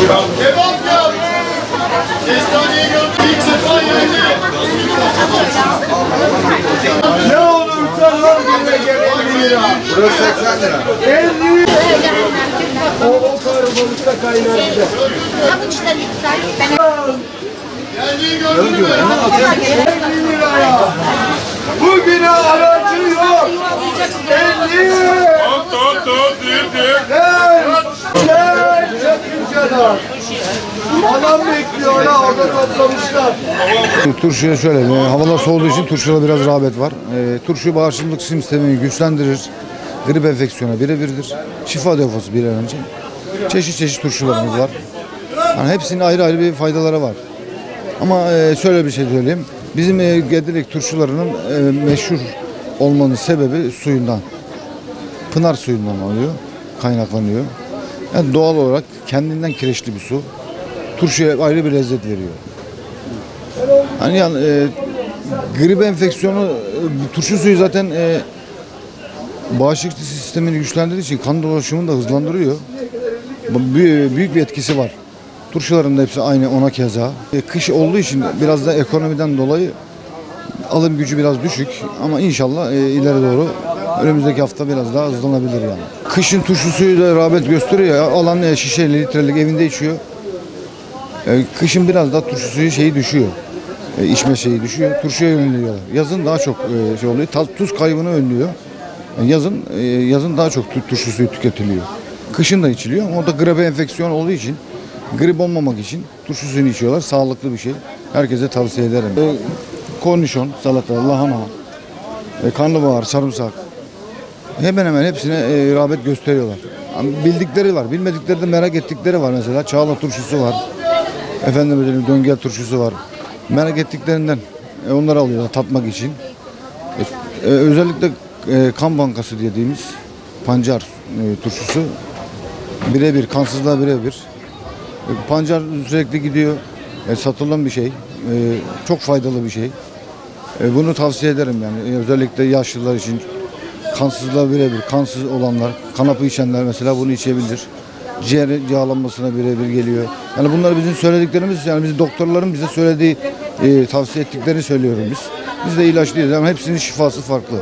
Devam yap. Kestaneyi gördük. İlk sefer geldi. Ne olursa al gene 50 lira. Burası 80 lira. 50. O karabalıkta kaynar bize. Havuçta lütfen. Ben Geldiği gördün mü? 50 liraya. Bugüne aracı yok. 50. Gel Çakırca'dan. Adam bekliyor ha, orada toplamışlar. Turşuya şöyle, havalar soğuduğu için turşuda biraz rağbet var. Turşu bağışıklık sistemini güçlendirir. Grip enfeksiyona birebirdir. Şifa deposu bir an önce. Çeşit çeşit turşularımız var. Yani hepsinin ayrı ayrı bir faydaları var. Ama şöyle bir şey söyleyeyim. Bizim Gedilik turşularının meşhur olmanın sebebi suyundan. Pınar suyundan oluyor, kaynaklanıyor. Yani doğal olarak kendinden kireçli bir su. Turşuya ayrı bir lezzet veriyor. Yani grip enfeksiyonu, turşu suyu zaten bağışıklık sistemini güçlendirdiği için kan dolaşımını da hızlandırıyor. Büyük bir etkisi var. Turşuların da hepsi aynı, ona keza. Kış olduğu için biraz da ekonomiden dolayı alım gücü biraz düşük ama inşallah ileri doğru önümüzdeki hafta biraz daha hızlanabilir yani. Kışın turşu suyu da rağbet gösteriyor. Alan şişeli, litrelik evinde içiyor. Kışın biraz daha turşu suyu şeyi düşüyor. İçme şeyi düşüyor. Turşuya yöneliyorlar. Yazın daha çok şey oluyor. Tuz kaybını önlüyor. Yazın daha çok turşu suyu tüketiliyor. Kışın da içiliyor ama o da grip enfeksiyon olduğu için, grip olmamak için turşu suyunu içiyorlar. Sağlıklı bir şey. Herkese tavsiye ederim. Kornişon, salata, lahana, karnabahar, sarımsak. Hemen hemen hepsine rağbet gösteriyorlar. Yani bildikleri var, bilmedikleri de merak ettikleri var mesela. Çağla turşusu var. Efendim döngel turşusu var. Merak ettiklerinden onları alıyorlar tatmak için. Özellikle kan bankası dediğimiz pancar turşusu birebir, kansızlığa birebir. Pancar sürekli gidiyor. Satılan bir şey. Çok faydalı bir şey. Bunu tavsiye ederim yani. Özellikle yaşlılar için kansızlığa birebir. Kansız olanlar, kanapı içenler mesela bunu içebilir. Ciğer yağlanmasına birebir geliyor. Yani bunlar bizim söylediklerimiz, yani biz doktorların bize söylediği, tavsiye ettiklerini söylüyoruz biz. Biz de ilaçlıyız ama hepsinin şifası farklı.